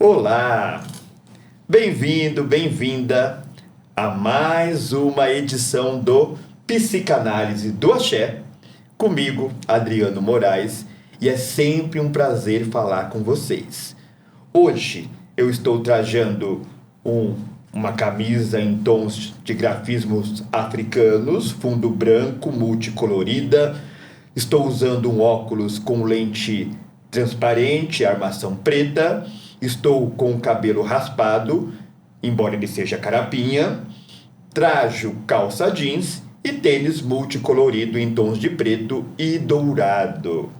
Olá! Bem-vindo, bem-vinda a mais uma edição do Psicanálise do Axé, comigo, Adriano Moraes, e é sempre um prazer falar com vocês. Hoje eu estou trajando uma camisa em tons de grafismos africanos, fundo branco, multicolorida. Estou usando um óculos com lente transparente, armação preta. Estou com o cabelo raspado, embora ele seja carapinha. Trajo calça jeans e tênis multicolorido em tons de preto e dourado.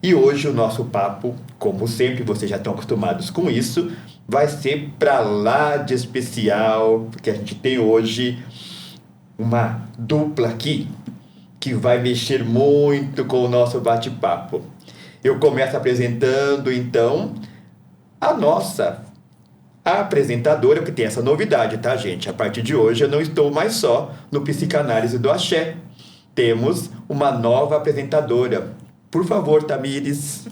E hoje o nosso papo, como sempre, vocês já estão acostumados com isso, vai ser pra lá de especial, porque a gente tem hoje uma dupla aqui que vai mexer muito com o nosso bate-papo. Eu começo apresentando, então, a apresentadora, que tem essa novidade, tá, gente? A partir de hoje eu não estou mais só no Psicanálise do Axé. Temos uma nova apresentadora. Por favor, Tamires.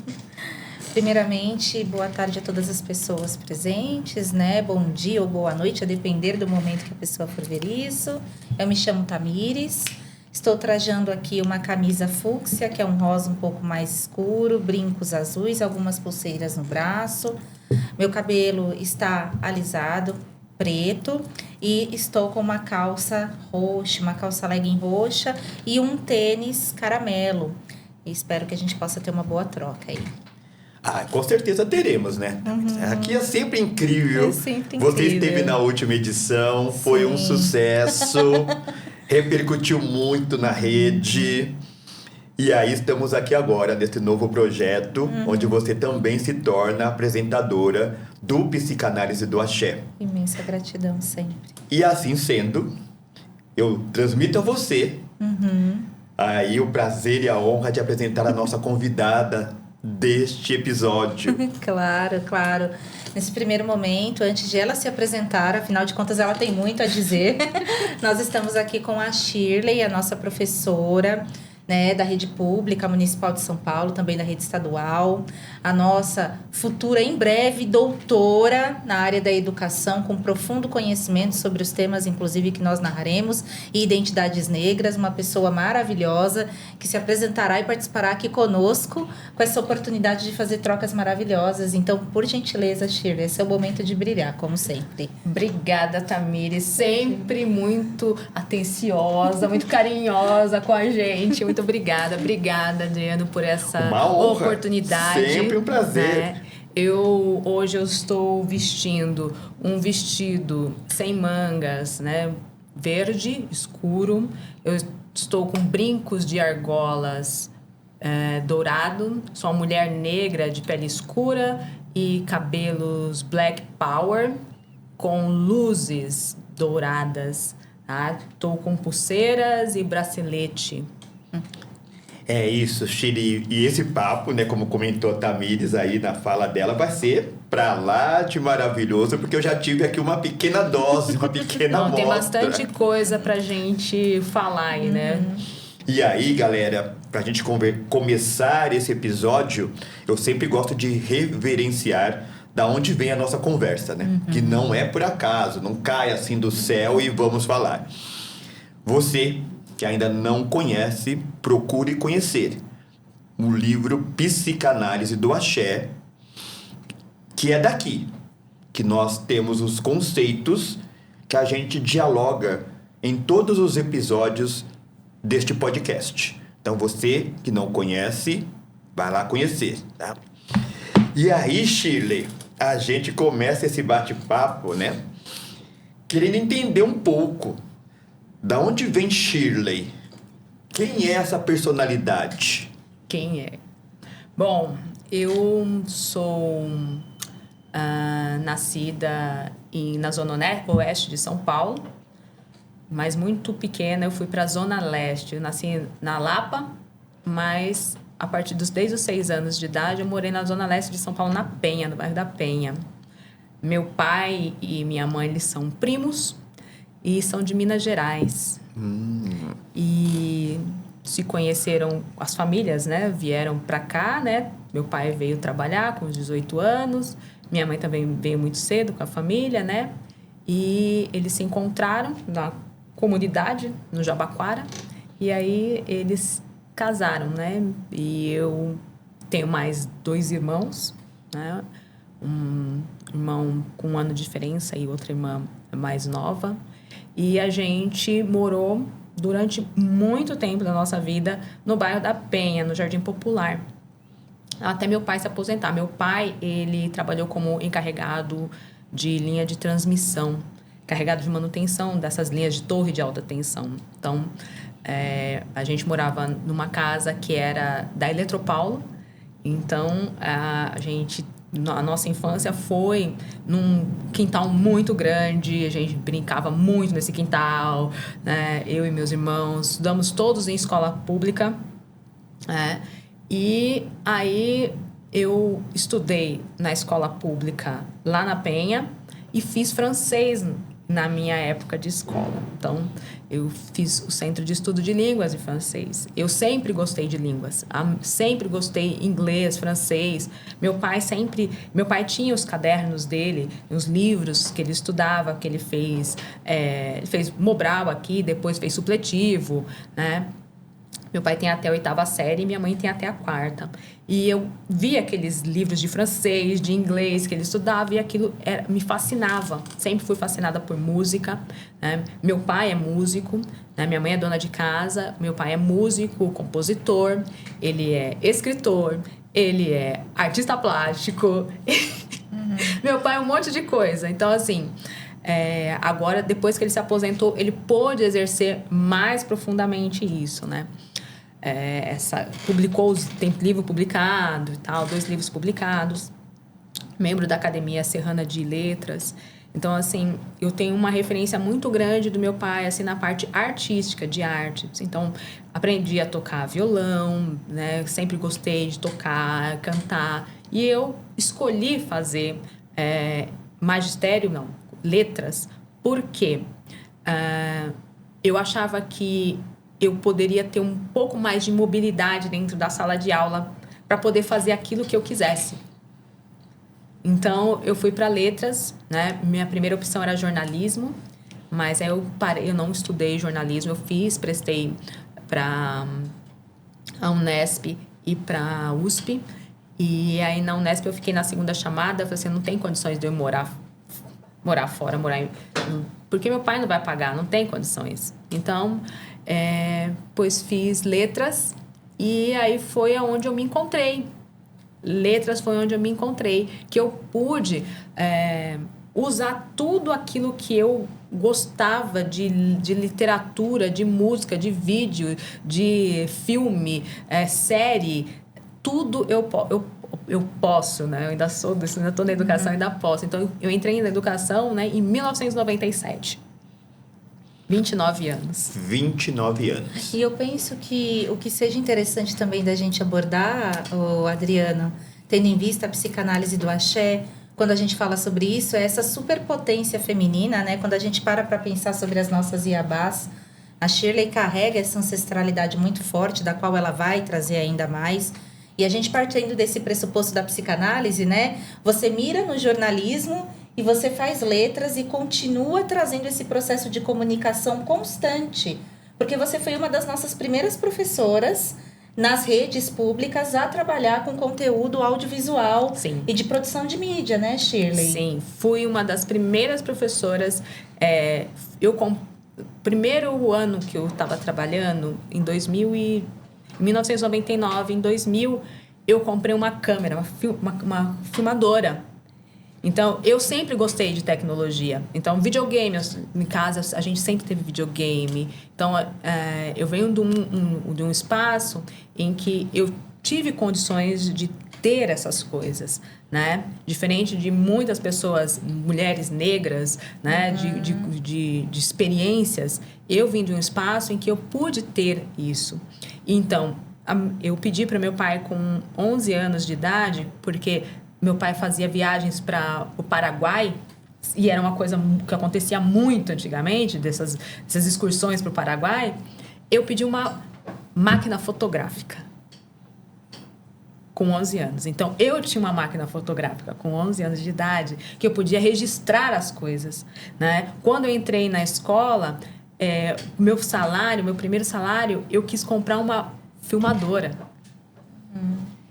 Primeiramente, boa tarde a todas as pessoas presentes, né? Bom dia ou boa noite, a depender do momento que a pessoa for ver isso. Eu me chamo Tamires, estou trajando aqui uma camisa fúcsia, que é um rosa um pouco mais escuro, brincos azuis, algumas pulseiras no braço. Meu cabelo está alisado, preto, e estou com uma calça roxa, uma calça legging roxa e um tênis caramelo. E espero que a gente possa ter uma boa troca aí. Ah, com certeza teremos, né? Uhum. Aqui é sempre incrível. É sempre incrível. Você esteve na última edição, foi um sucesso, repercutiu muito na rede. E aí estamos aqui agora, nesse novo projeto, onde você também se torna apresentadora do Psicanálise do Axé. Imensa gratidão sempre. E assim sendo, eu transmito a você aí o prazer e a honra de apresentar a nossa convidada deste episódio. Claro, claro. Nesse primeiro momento, antes de ela se apresentar, afinal de contas ela tem muito a dizer, nós estamos aqui com a Shirley, a nossa professora, né, da rede pública municipal de São Paulo, também da rede estadual, a nossa futura, em breve, doutora na área da educação, com profundo conhecimento sobre os temas, inclusive, que nós narraremos, e identidades negras, uma pessoa maravilhosa, que se apresentará e participará aqui conosco, com essa oportunidade de fazer trocas maravilhosas. Então, por gentileza, Shirley, esse é o momento de brilhar, como sempre. Obrigada, Tamires, sempre muito atenciosa, muito carinhosa com a gente. Muito obrigada, Adriano, por essa Uma honra. oportunidade. Sempre um prazer. Né? Hoje eu estou vestindo um vestido sem mangas, né? Verde, escuro. Eu estou com brincos de argolas dourado. Sou uma mulher negra de pele escura e cabelos black power com luzes douradas. Tá? Estou com pulseiras e bracelete. É isso, Shiri. E esse papo, né, como comentou a Tamires aí na fala dela, vai ser pra lá de maravilhoso, porque eu já tive aqui uma pequena dose, uma pequena Não, amostra. tem bastante coisa pra gente falar aí, né? E aí, galera, pra gente começar esse episódio, eu sempre gosto de reverenciar da onde vem a nossa conversa, né? Que não é por acaso, não cai assim do céu e vamos falar. Você que ainda não conhece, procure conhecer o livro Psicanálise do Axé, que é daqui, que nós temos os conceitos que a gente dialoga em todos os episódios deste podcast. Então, você que não conhece, vai lá conhecer, tá? E aí, Shirley, a gente começa esse bate-papo, né? Querendo entender um pouco da onde vem Shirley. Quem é essa personalidade? Quem é? Bom, eu sou nascida na zona oeste de São Paulo, mas muito pequena eu fui para a zona leste. Eu nasci na Lapa, mas desde os 6 anos de idade eu morei na zona leste de São Paulo, na Penha, no bairro da Penha. Meu pai e minha mãe, eles são primos e são de Minas Gerais. E se conheceram, as famílias, né, vieram para cá, né, Meu pai veio trabalhar com os 18 anos, minha mãe também veio muito cedo com a família, né? E eles se encontraram na comunidade, no Jabaquara, e aí eles casaram, né? E eu tenho mais 2 irmãos, né? Um irmão com 1 ano de diferença e outra irmã mais nova. E a gente morou durante muito tempo da nossa vida no bairro da Penha, no Jardim Popular, até meu pai se aposentar. Meu pai, ele trabalhou como encarregado de linha de transmissão, encarregado de manutenção dessas linhas de torre de alta tensão. Então, a gente morava numa casa que era da Eletropaulo. Então, a nossa infância foi num quintal muito grande, a gente brincava muito nesse quintal, né? Eu e meus irmãos, estudamos todos em escola pública, né? E aí eu estudei na escola pública lá na Penha e fiz francês na minha época de escola. Então, eu fiz o Centro de Estudo de Línguas e Francês. Eu sempre gostei de línguas. Sempre gostei inglês, francês. Meu pai tinha os cadernos dele, os livros que ele estudava, que ele fez. Ele fez Mobral aqui, depois fez supletivo, né? Meu pai tem até a 8ª série e minha mãe tem até a 4ª. E eu via aqueles livros de francês, de inglês que ele estudava e aquilo me fascinava. Sempre fui fascinada por música, né? Meu pai é músico, né? Minha mãe é dona de casa. Meu pai é músico, compositor, ele é escritor, ele é artista plástico. Meu pai é um monte de coisa. Então, assim... agora, depois que ele se aposentou, ele pôde exercer mais profundamente isso, né? Tem livro publicado e tal, 2 livros publicados, membro da Academia Serrana de Letras. Então, assim, eu tenho uma referência muito grande do meu pai, assim, na parte artística, de artes. Então, aprendi a tocar violão, né? Sempre gostei de tocar, cantar. E eu escolhi fazer magistério, não, letras, porque eu achava que eu poderia ter um pouco mais de mobilidade dentro da sala de aula para poder fazer aquilo que eu quisesse. Então, eu fui para letras, né? Minha primeira opção era jornalismo, mas aí eu não estudei jornalismo, prestei para a Unesp e para a USP, e aí na Unesp eu fiquei na segunda chamada, falei assim, não tem condições de eu morar fora, porque meu pai não vai pagar, não tem condições. Então, pois fiz letras e aí foi onde eu me encontrei. Letras foi onde eu me encontrei, que eu pude usar tudo aquilo que eu gostava de literatura, de música, de vídeo, de filme, série, tudo eu posso, né? Eu ainda estou na educação, ainda posso. Então, eu entrei na educação, né, em 1997. 29 anos. 29 anos. E eu penso que o que seja interessante também da gente abordar, Adriano, tendo em vista a psicanálise do axé, quando a gente fala sobre isso, é essa superpotência feminina, né? Quando a gente para pensar sobre as nossas iabás, a Shirley carrega essa ancestralidade muito forte, da qual ela vai trazer ainda mais. E a gente partindo desse pressuposto da psicanálise, né? Você mira no jornalismo e você faz letras e continua trazendo esse processo de comunicação constante. Porque você foi uma das nossas primeiras professoras nas redes públicas a trabalhar com conteúdo audiovisual. Sim. E de produção de mídia, né, Shirley? Sim, fui uma das primeiras professoras. Primeiro ano que eu estava trabalhando, em 1999, em 2000, eu comprei uma câmera, uma filmadora. Então, eu sempre gostei de tecnologia. Então, videogame, em casa, a gente sempre teve videogame. Então, eu venho de um espaço em que eu tive condições de ter essas coisas, né? Diferente de muitas pessoas, mulheres negras, né? De experiências, eu vim de um espaço em que eu pude ter isso. Então, eu pedi para meu pai com 11 anos de idade, porque meu pai fazia viagens para o Paraguai, e era uma coisa que acontecia muito antigamente, dessas excursões para o Paraguai. Eu pedi uma máquina fotográfica. com 11 anos. Então, eu tinha uma máquina fotográfica com 11 anos de idade que eu podia registrar as coisas, né? Quando eu entrei na escola, meu primeiro salário, eu quis comprar uma filmadora.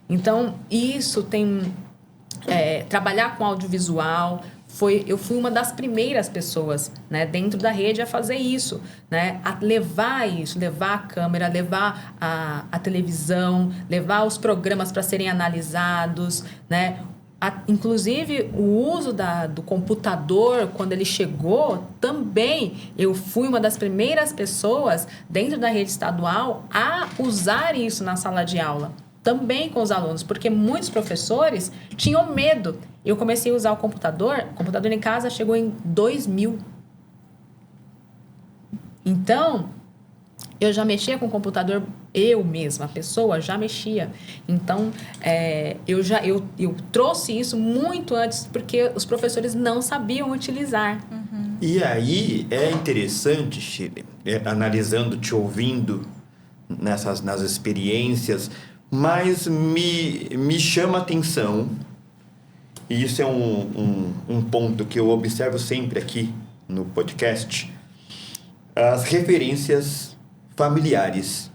Então, isso tem... trabalhar com audiovisual... Eu fui uma das primeiras pessoas, né, dentro da rede a fazer isso, né, a levar isso, levar a câmera, levar a televisão, levar os programas para serem analisados, né, inclusive o uso do computador, quando ele chegou, também eu fui uma das primeiras pessoas dentro da rede estadual a usar isso na sala de aula. Também com os alunos, porque muitos professores tinham medo. Eu comecei a usar o computador em casa chegou em 2000. Então, eu já mexia com o computador, eu mesma, a pessoa já mexia. Então, eu trouxe isso muito antes, porque os professores não sabiam utilizar. E aí, é interessante, Shirley, analisando, te ouvindo nas experiências... Mas me chama a atenção, e isso é um ponto que eu observo sempre aqui no podcast, as referências familiares.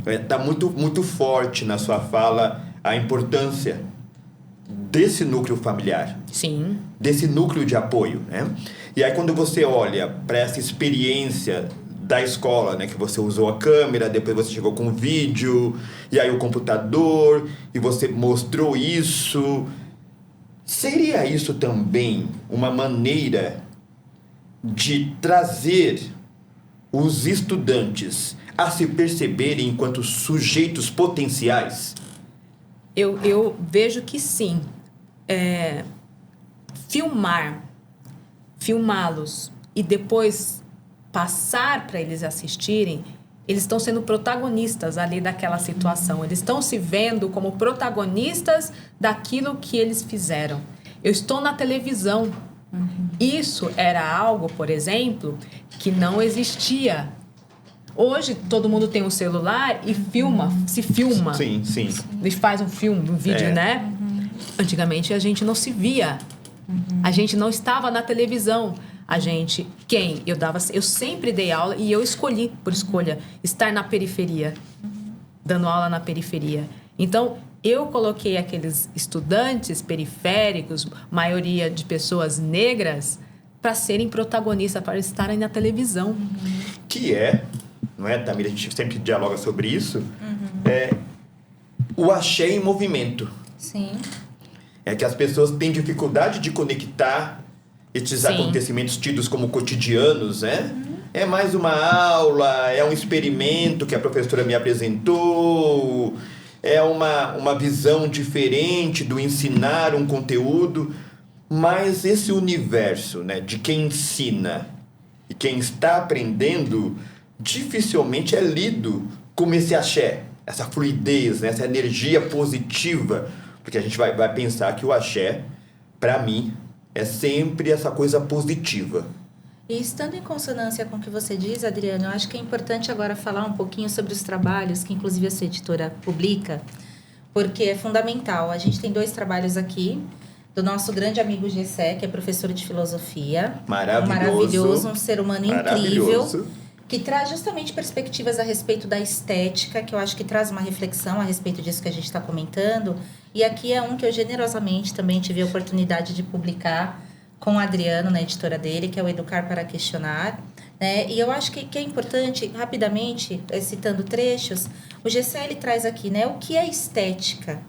Está muito, muito forte na sua fala a importância desse núcleo familiar. Sim. Desse núcleo de apoio, né? E aí quando você olha para essa experiência... da escola, né? Que você usou a câmera, depois você chegou com o vídeo, e aí o computador, e você mostrou isso. Seria isso também uma maneira de trazer os estudantes a se perceberem enquanto sujeitos potenciais? Eu vejo que sim. Filmá-los e depois... passar para eles assistirem, eles estão sendo protagonistas ali daquela situação. Eles estão se vendo como protagonistas daquilo que eles fizeram. Eu estou na televisão. Isso era algo, por exemplo, que não existia. Hoje, todo mundo tem um celular e se filma. Sim. E faz um vídeo, né? Antigamente, a gente não se via. A gente não estava na televisão. Eu sempre dei aula e eu escolhi, por escolha, estar na periferia, dando aula na periferia. Então, eu coloquei aqueles estudantes periféricos, maioria de pessoas negras, para serem protagonistas, para estarem na televisão. Que não é, Tamira? A gente sempre dialoga sobre isso. O axé em movimento. Sim. É que as pessoas têm dificuldade de conectar esses acontecimentos tidos como cotidianos, né? É mais uma aula, é um experimento que a professora me apresentou, é uma visão diferente do ensinar um conteúdo, mas esse universo, né, de quem ensina e quem está aprendendo, dificilmente é lido como esse axé, essa fluidez, né, essa energia positiva, porque a gente vai pensar que o axé, para mim, é sempre essa coisa positiva. E estando em consonância com o que você diz, Adriano, eu acho que é importante agora falar um pouquinho sobre os trabalhos que, inclusive, a sua editora publica, porque é fundamental. A gente tem 2 trabalhos aqui, do nosso grande amigo Gessé, que é professor de filosofia. Maravilhoso, um ser humano incrível, que traz justamente perspectivas a respeito da estética, que eu acho que traz uma reflexão a respeito disso que a gente está comentando. E aqui é um que eu generosamente também tive a oportunidade de publicar com o Adriano, na editora dele, que é o Educar para Questionar. Né? E eu acho que é importante, rapidamente, citando trechos, o Gessé ele traz aqui, né, o que é estética?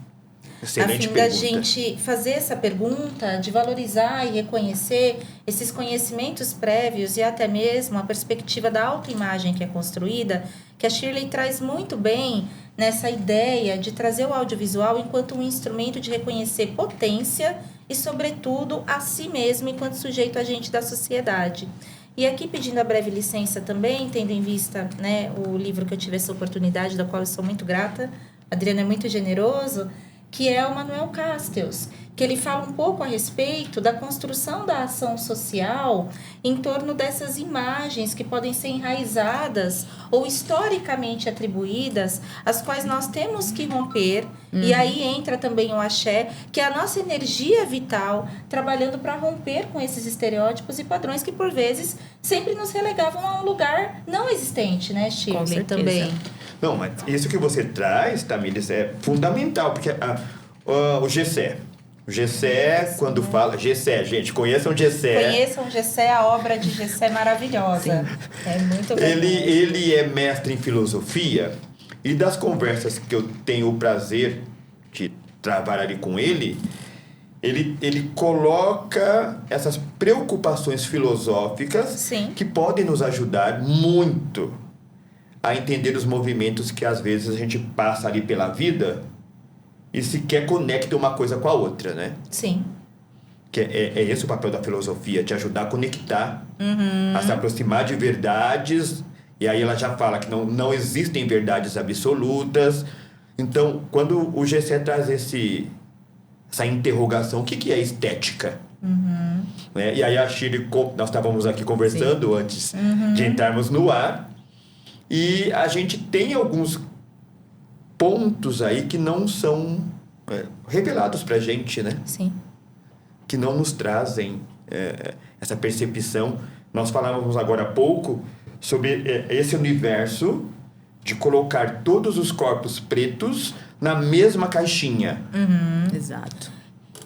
Excelente a fim pergunta. da gente fazer essa pergunta, de valorizar e reconhecer esses conhecimentos prévios e até mesmo a perspectiva da autoimagem que é construída, que a Shirley traz muito bem nessa ideia de trazer o audiovisual enquanto um instrumento de reconhecer potência e, sobretudo, a si mesmo enquanto sujeito agente da sociedade. E aqui, pedindo a breve licença também, tendo em vista, né, o livro que eu tive essa oportunidade, da qual eu sou muito grata, Adriano é muito generoso, que é o Manuel Castells, que ele fala um pouco a respeito da construção da ação social em torno dessas imagens que podem ser enraizadas ou historicamente atribuídas, as quais nós temos que romper. E aí entra também o axé, que é a nossa energia vital, trabalhando para romper com esses estereótipos e padrões que, por vezes, sempre nos relegavam a um lugar não existente, né, Shirley? Com certeza. Também. Não, mas isso que você traz, Tamires, é fundamental, porque o Gessé. O Gessé, quando fala... Gessé, gente, conheçam o Gessé. Conheçam o Gessé, a obra de Gessé é maravilhosa. É muito bom. Ele é mestre em filosofia, e das conversas que eu tenho o prazer de trabalhar ali com ele coloca essas preocupações filosóficas Sim. que podem nos ajudar muito a entender os movimentos que às vezes a gente passa ali pela vida e sequer conecta uma coisa com a outra, né? Sim. Que é esse o papel da filosofia, te ajudar a conectar, a se aproximar de verdades. E aí ela já fala que não existem verdades absolutas. Então, quando o Gessé traz essa interrogação, o que é estética? Né? E aí a Shirley, nós estávamos aqui conversando antes de entrarmos no ar, e a gente tem alguns pontos aí que não são revelados pra gente, né? Sim. Que não nos trazem essa percepção. Nós falávamos agora há pouco sobre esse universo de colocar todos os corpos pretos na mesma caixinha. Exato.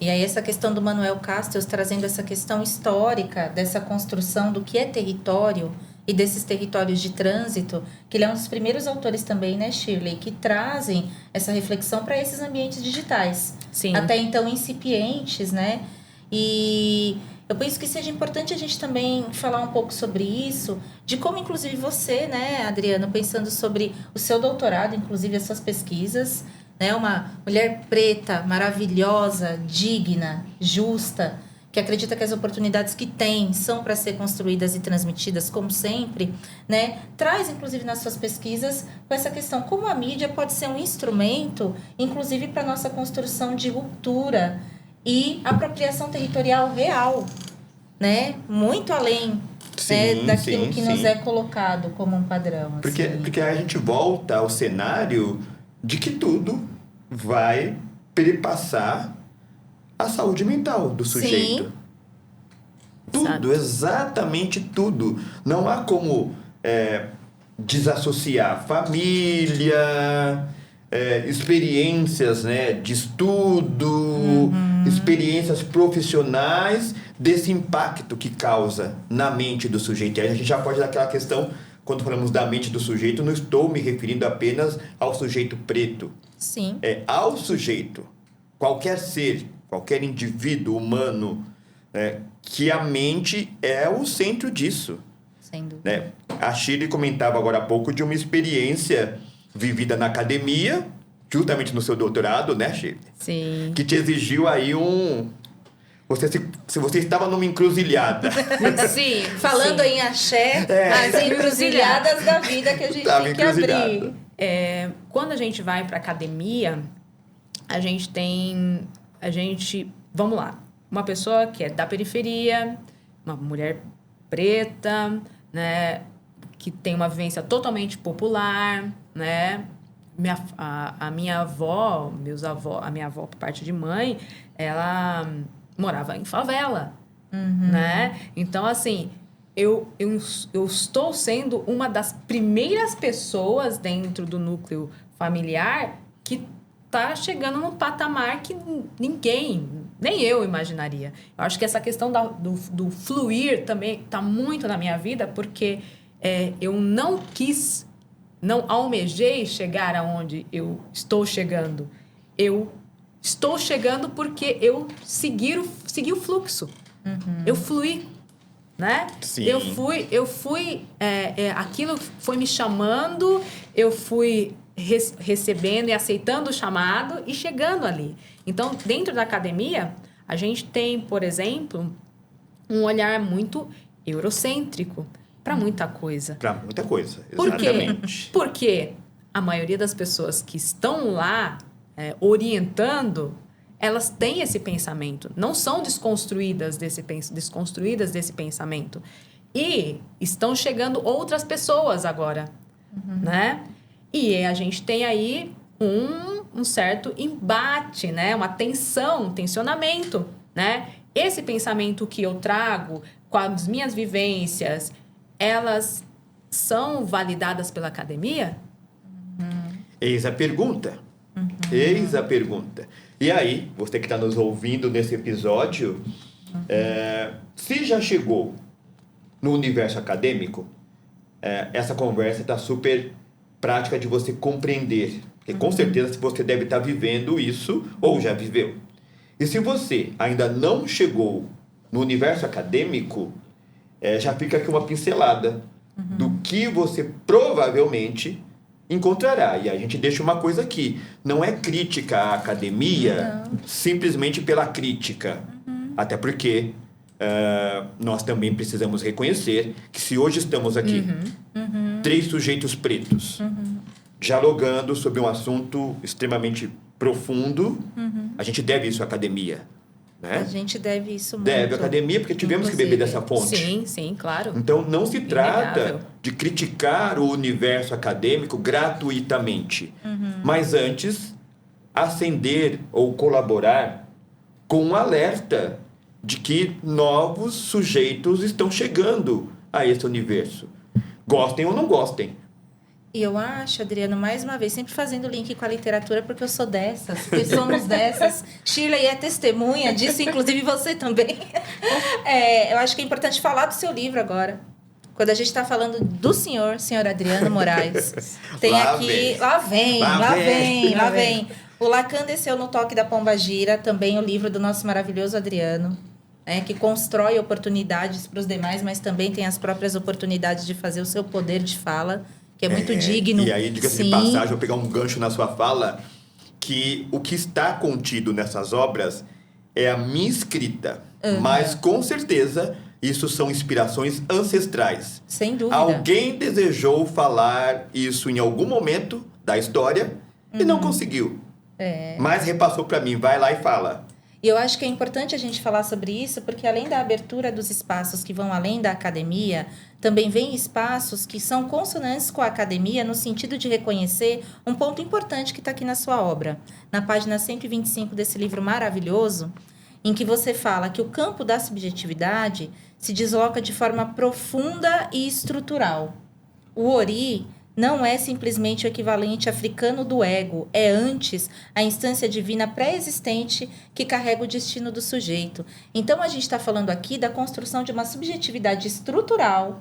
E aí essa questão do Manuel Castells trazendo essa questão histórica dessa construção do que é território e desses territórios de trânsito, que ele é um dos primeiros autores também, né, Shirley, que trazem essa reflexão para esses ambientes digitais. Sim. Até então incipientes, né? E eu penso que seja importante a gente também falar um pouco sobre isso, de como, inclusive, você, né, Adriano, pensando sobre o seu doutorado, inclusive as suas pesquisas, né, uma mulher preta, maravilhosa, digna, justa, que acredita que as oportunidades que tem são para ser construídas e transmitidas, como sempre, né? Traz, inclusive, nas suas pesquisas, com essa questão, como a mídia pode ser um instrumento, inclusive, para a nossa construção de ruptura e apropriação territorial real, né? Muito além, né, daquilo que nos é colocado como um padrão. Porque aí a gente volta ao cenário de que tudo vai perpassar a saúde mental do sujeito. Sim. Tudo, exatamente tudo. Não há como desassociar família, experiências, né, de estudo, experiências profissionais, desse impacto que causa na mente do sujeito. E aí a gente já pode dar aquela questão, quando falamos da mente do sujeito, não estou me referindo apenas ao sujeito preto. Sim. É ao sujeito. Qualquer ser, qualquer indivíduo humano, que a mente é o centro disso. Sem dúvida. Né? A Shirley comentava agora há pouco de uma experiência vivida na academia, justamente no seu doutorado, né, Shirley? Sim. Que te exigiu aí se você estava numa encruzilhada. Sim. Falando em axé, as encruzilhadas da vida que a gente tem que abrir. Quando a gente vai para academia, vamos lá, uma pessoa que é da periferia, uma mulher preta, né, que tem uma vivência totalmente popular, né? A minha avó, a minha avó por parte de mãe, ela morava em favela, né? Então, assim, eu estou sendo uma das primeiras pessoas dentro do núcleo familiar que está chegando num patamar que ninguém, nem eu imaginaria. Eu acho que essa questão do fluir também está muito na minha vida, porque eu não almejei chegar aonde eu estou chegando. Eu estou chegando porque eu segui o fluxo. Eu fluí, né? Sim. Eu fui aquilo foi me chamando, eu fui recebendo e aceitando o chamado e chegando ali. Então, dentro da academia, a gente tem, por exemplo, um olhar muito eurocêntrico para muita coisa. Para muita coisa, Por quê? exatamente. Porque a maioria das pessoas que estão lá orientando, elas têm esse pensamento, não são desconstruídas desse pensamento. E estão chegando outras pessoas agora, né? E a gente tem aí um certo embate, né? Uma tensionamento, né? Esse pensamento que eu trago com as minhas vivências, elas são validadas pela academia? Eis a pergunta. Eis a pergunta. E aí, você que está nos ouvindo nesse episódio, se já chegou no universo acadêmico, essa conversa está super prática de você compreender. Porque com certeza você deve estar vivendo isso ou já viveu. E se você ainda não chegou no universo acadêmico, já fica aqui uma pincelada do que você provavelmente encontrará. E a gente deixa uma coisa aqui. Não é crítica à academia simplesmente pela crítica. Até porque nós também precisamos reconhecer que se hoje estamos aqui, 3 sujeitos pretos, dialogando sobre um assunto extremamente profundo, a gente deve isso à academia. Né? A gente deve isso muito. Deve à academia, porque tivemos que beber dessa fonte. Sim, sim, claro. Então, não se trata Inegável. de criticar o universo acadêmico gratuitamente, mas antes, acender ou colaborar com um alerta de que novos sujeitos estão chegando a esse universo. Gostem ou não gostem. E eu acho, Adriano, mais uma vez, sempre fazendo link com a literatura, porque eu sou dessas, porque somos dessas. Shirley é testemunha disso, inclusive você também. Eu acho que é importante falar do seu livro agora. Quando a gente está falando do senhor Adriano Moraes. Tem Lá aqui... vem. Lá vem. O Lacan desceu no toque da Pombagira, também o livro do nosso maravilhoso Adriano, que constrói oportunidades para os demais, mas também tem as próprias oportunidades de fazer o seu poder de fala, que é muito digno. E aí, diga-se de passagem, vou pegar um gancho na sua fala, que o que está contido nessas obras é a minha escrita. Mas, com certeza, isso são inspirações ancestrais. Sem dúvida. Alguém desejou falar isso em algum momento da história e não conseguiu. Mas repassou para mim, vai lá e fala. E eu acho que é importante a gente falar sobre isso, porque além da abertura dos espaços que vão além da academia, também vem espaços que são consonantes com a academia no sentido de reconhecer um ponto importante que está aqui na sua obra. Na página 125 desse livro maravilhoso, em que você fala que o campo da subjetividade se desloca de forma profunda e estrutural. O Ori não é simplesmente o equivalente africano do ego, é antes a instância divina pré-existente que carrega o destino do sujeito. Então, a gente está falando aqui da construção de uma subjetividade estrutural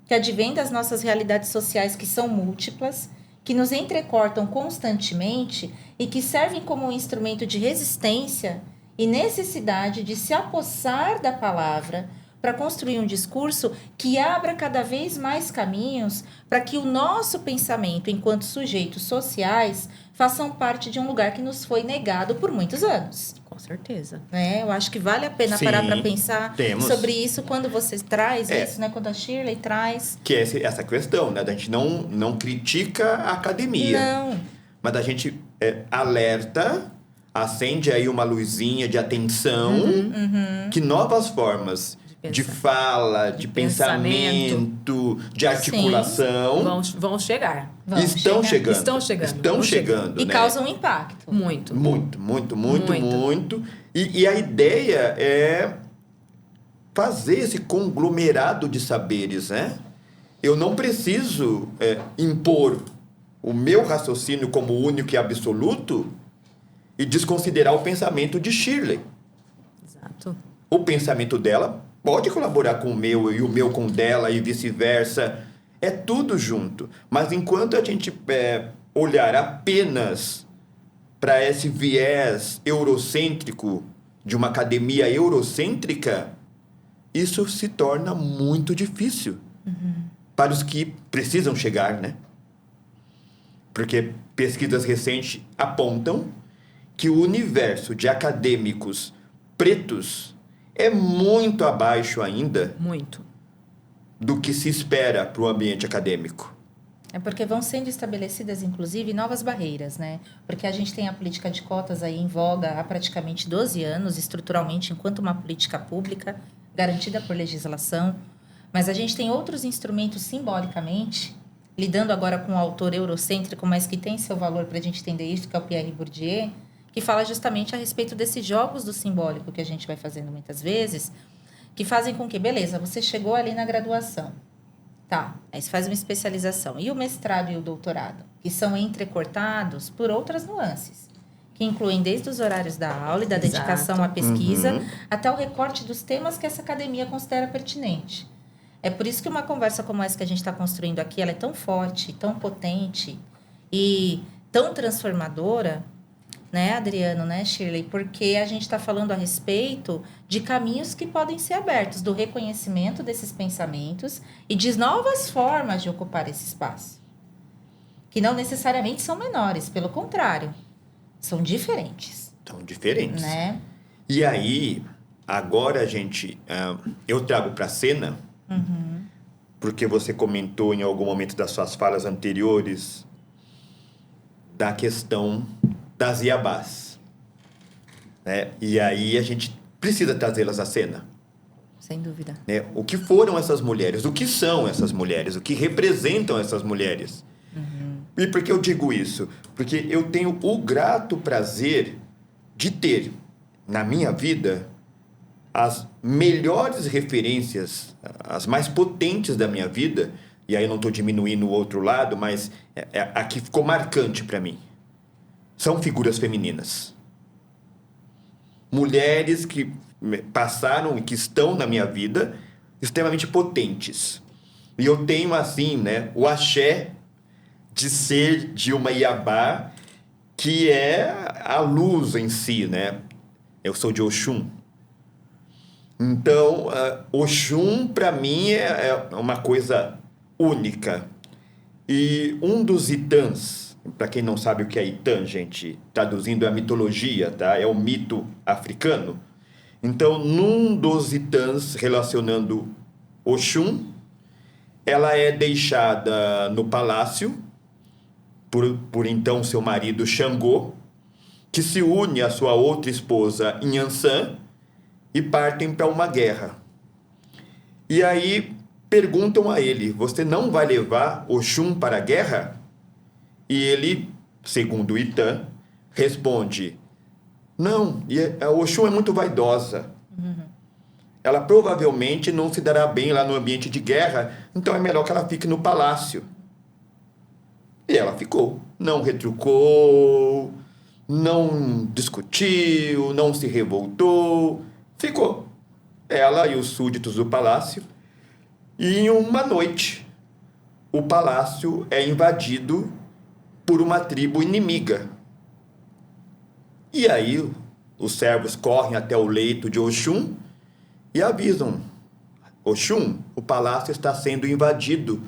que advém das nossas realidades sociais que são múltiplas, que nos entrecortam constantemente e que servem como um instrumento de resistência e necessidade de se apossar da palavra para construir um discurso que abra cada vez mais caminhos para que o nosso pensamento, enquanto sujeitos sociais, façam parte de um lugar que nos foi negado por muitos anos. Com certeza. Eu acho que vale a pena Sim, parar para pensar temos. sobre isso quando você traz isso, né? Quando a Shirley traz. Que é essa questão, né? Da gente não critica a academia. Não. Mas a gente alerta, acende aí uma luzinha de atenção, que novas formas de fala, de pensamento, de articulação Vão chegar. estão chegando. Estão chegando. E né? causam um impacto. Muito. Muito. E a ideia é fazer esse conglomerado de saberes, né? Eu não preciso impor o meu raciocínio como único e absoluto e desconsiderar o pensamento de Shirley. Exato. O pensamento dela pode colaborar com o meu e o meu com o dela e vice-versa. É tudo junto. Mas enquanto a gente olhar apenas para esse viés eurocêntrico de uma academia eurocêntrica, isso se torna muito difícil para os que precisam chegar, né? Porque pesquisas recentes apontam que o universo de acadêmicos pretos é muito abaixo ainda Muito. do que se espera para o ambiente acadêmico. É porque vão sendo estabelecidas, inclusive, novas barreiras, né? Porque a gente tem a política de cotas aí em voga há praticamente 12 anos, estruturalmente, enquanto uma política pública garantida por legislação. Mas a gente tem outros instrumentos simbolicamente, lidando agora com um autor eurocêntrico, mas que tem seu valor para a gente entender isso, que é o Pierre Bourdieu, que fala justamente a respeito desses jogos do simbólico que a gente vai fazendo muitas vezes, que fazem com que, beleza, você chegou ali na graduação. Tá, aí você faz uma especialização. E o mestrado e o doutorado? Que são entrecortados por outras nuances, que incluem desde os horários da aula e da dedicação à pesquisa, até o recorte dos temas que essa academia considera pertinente. É por isso que uma conversa como essa que a gente está construindo aqui, ela é tão forte, tão potente e tão transformadora, né, Adriano, né, Shirley? Porque a gente está falando a respeito de caminhos que podem ser abertos, do reconhecimento desses pensamentos e de novas formas de ocupar esse espaço. Que não necessariamente são menores, pelo contrário, são diferentes. São diferentes. Né? E aí, agora eu trago para a cena, porque você comentou em algum momento das suas falas anteriores da questão das iabás, né? E aí a gente precisa trazê-las à cena. Sem dúvida. Né? O que foram essas mulheres? O que são essas mulheres? O que representam essas mulheres? E por que eu digo isso? Porque eu tenho o grato prazer de ter, na minha vida, as melhores referências, as mais potentes da minha vida, e aí eu não estou diminuindo o outro lado, mas aqui ficou marcante para mim. São figuras femininas. Mulheres que passaram e que estão na minha vida extremamente potentes. E eu tenho, assim, né, o axé de ser de uma Iabá que é a luz em si, né? Eu sou de Oxum. Então, Oxum, para mim, é uma coisa única. E um dos Itãs, para quem não sabe o que é Itã, gente, traduzindo é a mitologia, tá? É o mito africano. Então, num dos Itãs relacionando Oxum, ela é deixada no palácio por então seu marido Xangô, que se une à sua outra esposa Inhansã e partem para uma guerra. E aí perguntam a ele: você não vai levar Oxum para a guerra? E ele, segundo o Itã, responde: não, a Oxum é muito vaidosa. Ela provavelmente não se dará bem lá no ambiente de guerra, então é melhor que ela fique no palácio. E ela ficou. Não retrucou, não discutiu, não se revoltou. Ficou. Ela e os súditos do palácio. E em uma noite, o palácio é invadido por uma tribo inimiga. E aí, os servos correm até o leito de Oxum e avisam: Oxum, o palácio está sendo invadido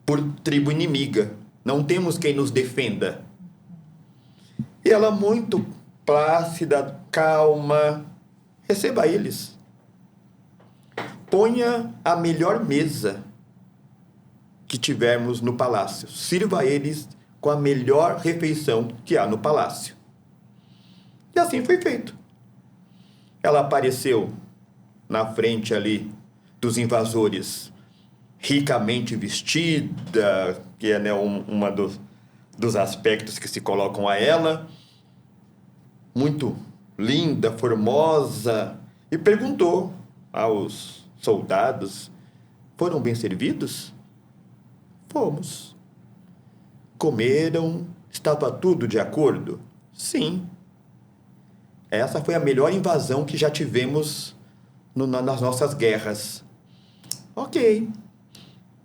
por tribo inimiga. Não temos quem nos defenda. E ela, muito plácida, calma: receba eles. Ponha a melhor mesa que tivermos no palácio. Sirva a eles com a melhor refeição que há no palácio. E assim foi feito. Ela apareceu na frente ali dos invasores, ricamente vestida, que é, né, uma dos aspectos que se colocam a ela, muito linda, formosa, e perguntou aos soldados: foram bem servidos? Fomos. Comeram? Estava tudo de acordo? Sim. Essa foi a melhor invasão que já tivemos nas nossas guerras. Ok.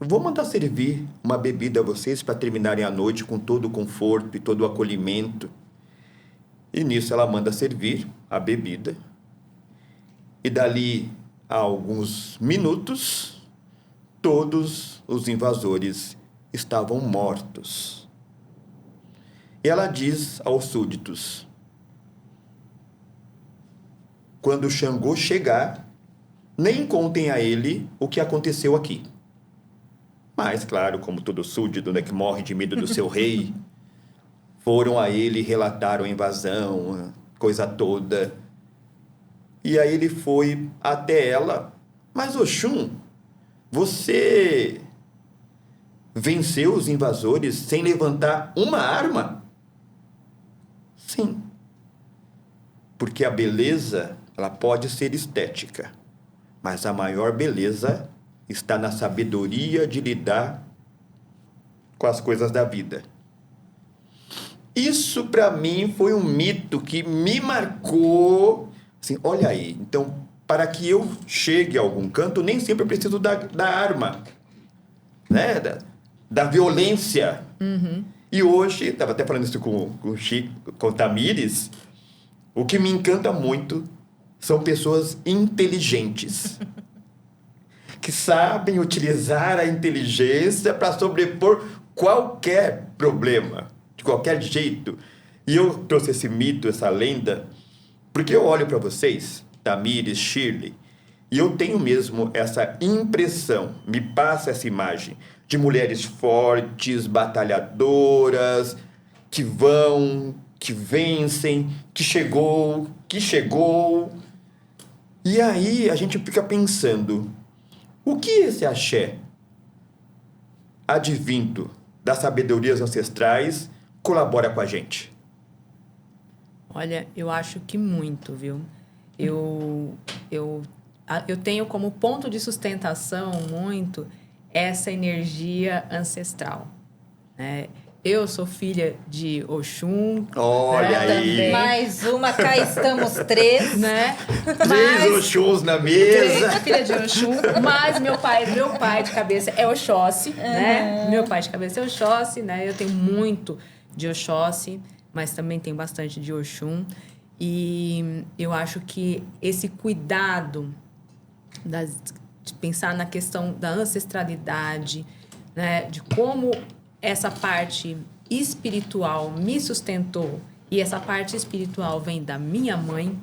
Vou mandar servir uma bebida a vocês para terminarem a noite com todo o conforto e todo o acolhimento. E nisso ela manda servir a bebida. E dali a alguns minutos, todos os invasores estavam mortos. E ela diz aos súditos: quando Xangô chegar, nem contem a ele o que aconteceu aqui. Mas, claro, como todo súdito, né, que morre de medo do seu rei, foram a ele, relataram a invasão, coisa toda. E aí ele foi até ela. Mas, Oxum, você venceu os invasores sem levantar uma arma? Sim. Porque a beleza, ela pode ser estética, mas a maior beleza está na sabedoria de lidar com as coisas da vida. Isso para mim foi um mito que me marcou. Assim, olha aí, então, para que eu chegue a algum canto, nem sempre eu preciso da arma, né? Da violência. E hoje, estava até falando isso com o Chico, com o Tamires, o que me encanta muito são pessoas inteligentes, que sabem utilizar a inteligência para sobrepor qualquer problema, de qualquer jeito. E eu trouxe esse mito, essa lenda, porque eu olho para vocês, Tamires, Shirley, e eu tenho mesmo essa impressão, me passa essa imagem de mulheres fortes, batalhadoras, que vão, que vencem, que chegou. E aí a gente fica pensando, o que esse axé, advindo das sabedorias ancestrais, colabora com a gente? Olha, eu acho que muito, viu? Eu tenho como ponto de sustentação muito essa energia ancestral, né? Eu sou filha de Oxum. Olha aí. Mais uma, cá estamos três. Né? Três Oxuns na mesa. Filha de Oxum. Mas meu pai de cabeça é Oxóssi, né? Meu pai de cabeça é Oxóssi, né? Eu tenho muito de Oxóssi, mas também tenho bastante de Oxum. E eu acho que esse cuidado de pensar na questão da ancestralidade, né? De como essa parte espiritual me sustentou, e essa parte espiritual vem da minha mãe,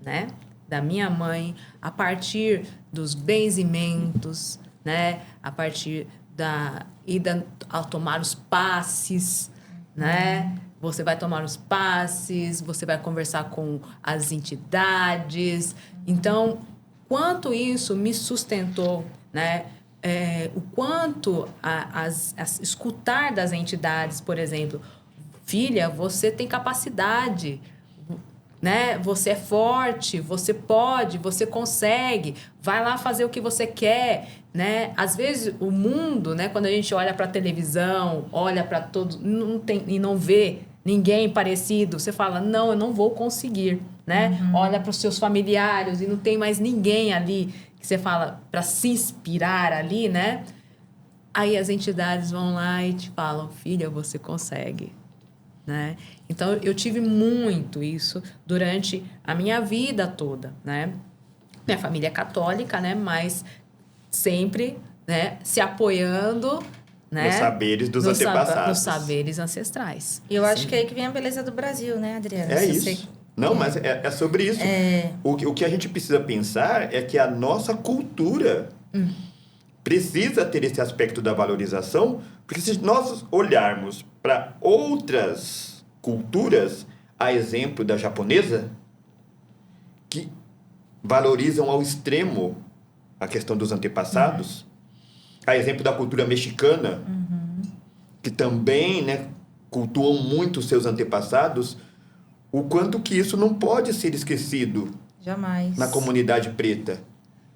né? Da minha mãe, a partir dos benzimentos, né? A partir da ida ao tomar os passes, né? Você vai tomar os passes, você vai conversar com as entidades. Então, quanto isso me sustentou, né? O quanto escutar das entidades, por exemplo, filha, você tem capacidade, né? Você é forte, você pode, você consegue, vai lá fazer o que você quer, né? Às vezes o mundo, né? Quando a gente olha para a televisão, olha para todo, e não vê ninguém parecido, você fala, não, eu não vou conseguir, né? Olha para os seus familiares e não tem mais ninguém ali que você fala para se inspirar ali, né? Aí as entidades vão lá e te falam, filha, você consegue, né? Então, eu tive muito isso durante a minha vida toda, né? Minha família é católica, né? Mas sempre, né? Se apoiando, né? Nos saberes dos antepassados. Nos saberes ancestrais. E eu acho que é aí que vem a beleza do Brasil, né, Adriana? É isso. Não, mas é sobre isso. O que a gente precisa pensar é que a nossa cultura precisa ter esse aspecto da valorização, porque se nós olharmos para outras culturas, a exemplo da japonesa, que valorizam ao extremo a questão dos antepassados, a exemplo da cultura mexicana, que também, né, cultuam muito os seus antepassados, o quanto que isso não pode ser esquecido. Jamais. Na comunidade preta.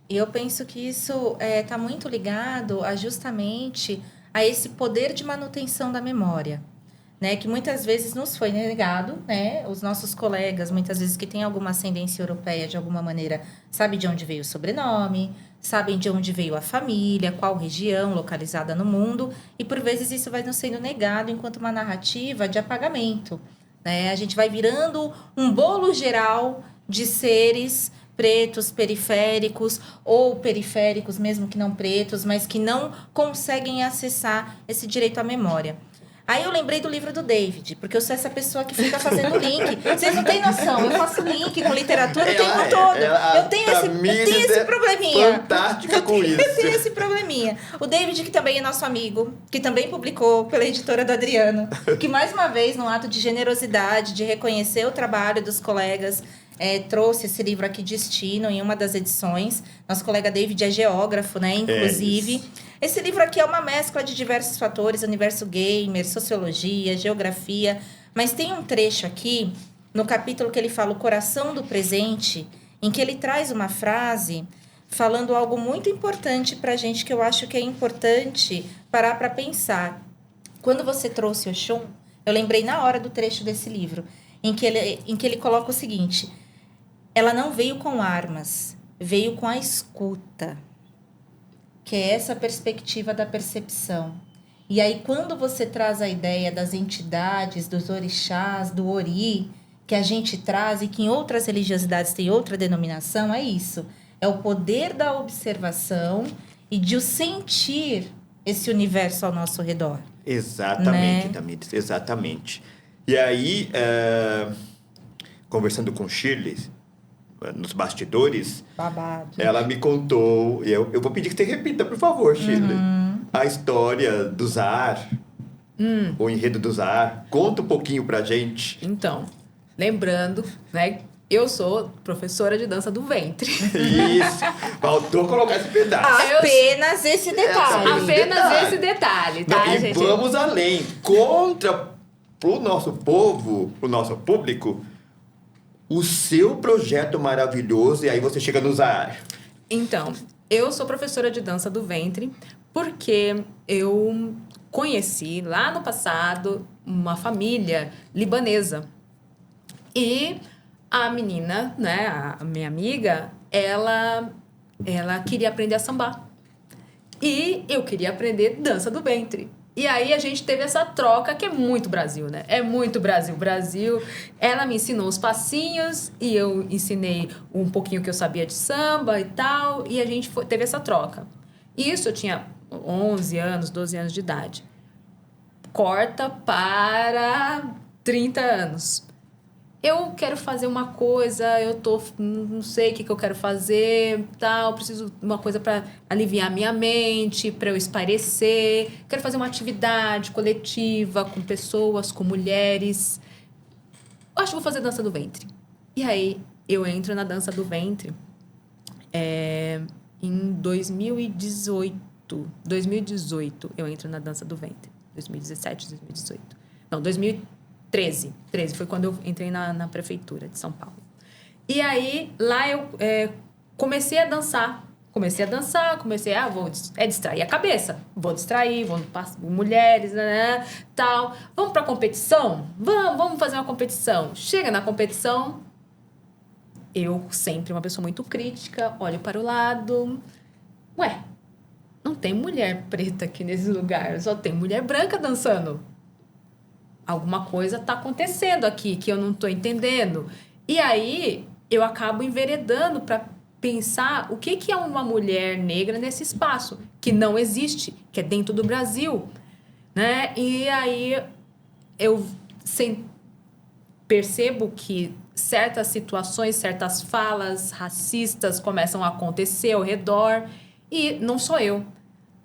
E eu penso que isso está muito ligado justamente a esse poder de manutenção da memória, né? Que muitas vezes nos foi negado, né? Os nossos colegas, muitas vezes que têm alguma ascendência europeia de alguma maneira, sabem de onde veio o sobrenome, sabem de onde veio a família, qual região localizada no mundo, e por vezes isso vai nos sendo negado enquanto uma narrativa de apagamento, né? A gente vai virando um bolo geral de seres pretos, periféricos, ou periféricos mesmo que não pretos, mas que não conseguem acessar esse direito à memória. Aí eu lembrei do livro do David, porque eu sou essa pessoa que fica fazendo link. Vocês não têm noção, eu faço link com literatura o tempo todo. Eu tenho esse probleminha. Fantástica com isso. Eu tenho esse probleminha. O David, que também é nosso amigo, que também publicou pela editora do Adriano, que mais uma vez, num ato de generosidade, de reconhecer o trabalho dos colegas, trouxe esse livro aqui, Destino, em uma das edições. Nosso colega David é geógrafo, né? Inclusive. Esse livro aqui é uma mescla de diversos fatores, universo gamer, sociologia, geografia. Mas tem um trecho aqui, no capítulo que ele fala o coração do presente, em que ele traz uma frase falando algo muito importante pra gente, que eu acho que é importante parar para pensar. Quando você trouxe Oxum, eu lembrei na hora do trecho desse livro, em que ele coloca o seguinte: ela não veio com armas, veio com a escuta, que é essa perspectiva da percepção. E aí, quando você traz a ideia das entidades, dos orixás, do ori, que a gente traz e que em outras religiosidades tem outra denominação, é isso. É o poder da observação e de o sentir esse universo ao nosso redor. Exatamente, né? Tamires, exatamente. E aí, conversando com Shirley, nos bastidores, Babado. ela me contou, e eu vou pedir que você repita, por favor, Shirley, a história do Zar, o enredo do Zar. Conta um pouquinho pra gente. Então, lembrando, né? Eu sou professora de dança do ventre. Isso, faltou colocar esse pedaço. Apenas esse detalhe. Apenas esse detalhe, tá, Não, e gente? vamos além. Conta pro nosso povo, pro nosso público, o seu projeto maravilhoso, e aí você chega no Zar. Então, eu sou professora de dança do ventre porque eu conheci lá no passado uma família libanesa. E a menina, né, a minha amiga, ela queria aprender a sambar. E eu queria aprender dança do ventre. E aí a gente teve essa troca que é muito Brasil, né? É muito Brasil. Brasil, ela me ensinou os passinhos e eu ensinei um pouquinho que eu sabia de samba e tal. E a gente teve essa troca. Isso eu tinha 11 anos, 12 anos de idade. Corta para 30 anos. Eu quero fazer uma coisa, não sei o que eu quero fazer, tal, preciso de uma coisa para aliviar minha mente, para eu espairecer. Quero fazer uma atividade coletiva com pessoas, com mulheres. Acho que vou fazer dança do ventre. E aí, eu entro na dança do ventre em 2018. 2018 eu entro na dança do ventre. 2017, 2018. Não, 2013 foi quando eu entrei na prefeitura de São Paulo. E aí, lá eu comecei a dançar. Vou distrair a cabeça. Vou distrair, vou mulheres, né, tal. Vamos pra competição? Vamos fazer uma competição. Chega na competição, eu sempre uma pessoa muito crítica, olho para o lado. Ué, não tem mulher preta aqui nesse lugar, só tem mulher branca dançando. Alguma coisa tá acontecendo aqui que eu não tô entendendo. E aí, eu acabo enveredando para pensar o que é uma mulher negra nesse espaço, que não existe, que é dentro do Brasil, né? E aí, eu percebo que certas situações, certas falas racistas começam a acontecer ao redor, e não sou eu.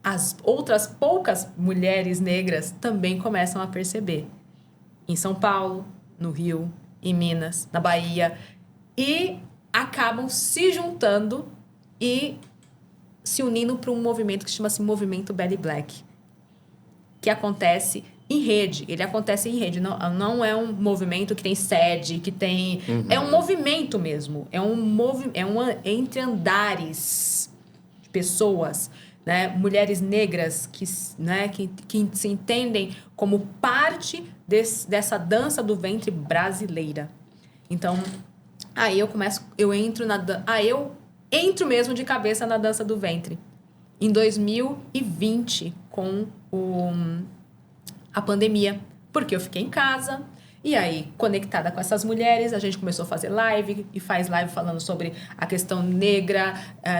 As outras poucas mulheres negras também começam a perceber. Em São Paulo, no Rio, em Minas, na Bahia, e acabam se juntando e se unindo para um movimento que chama-se Movimento Belly Black, que acontece em rede. Ele acontece em rede, não é um movimento que tem sede, que tem... É um movimento mesmo, é entre andares de pessoas, né? Mulheres negras que se entendem como parte dessa dança do ventre brasileira. Então, aí eu entro mesmo de cabeça na dança do ventre. Em 2020, com a pandemia, porque eu fiquei em casa E aí, conectada com essas mulheres, a gente começou a fazer live e faz live falando sobre a questão negra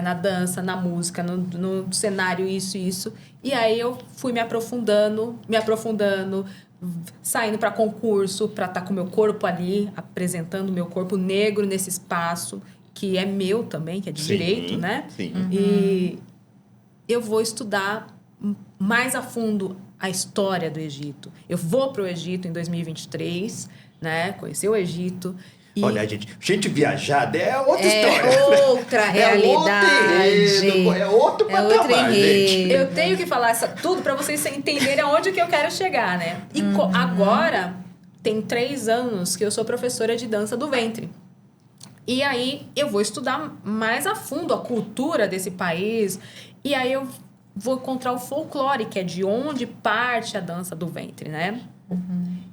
na dança, na música, no cenário, isso. E aí eu fui me aprofundando, saindo para concurso, para estar com o meu corpo ali, apresentando o meu corpo negro nesse espaço, que é meu também, que é de direito, né? Sim. E eu vou estudar mais a fundo a história do Egito. Eu vou para o Egito em 2023, né? Conhecer o Egito. Olha, gente viajada é outra história. É outra realidade. É outro patamar, gente. Eu tenho que falar tudo para vocês entenderem aonde que eu quero chegar, né? E agora, tem 3 anos que eu sou professora de dança do ventre. E aí, eu vou estudar mais a fundo a cultura desse país. E aí, eu vou encontrar o folclore, que é de onde parte a dança do ventre, né?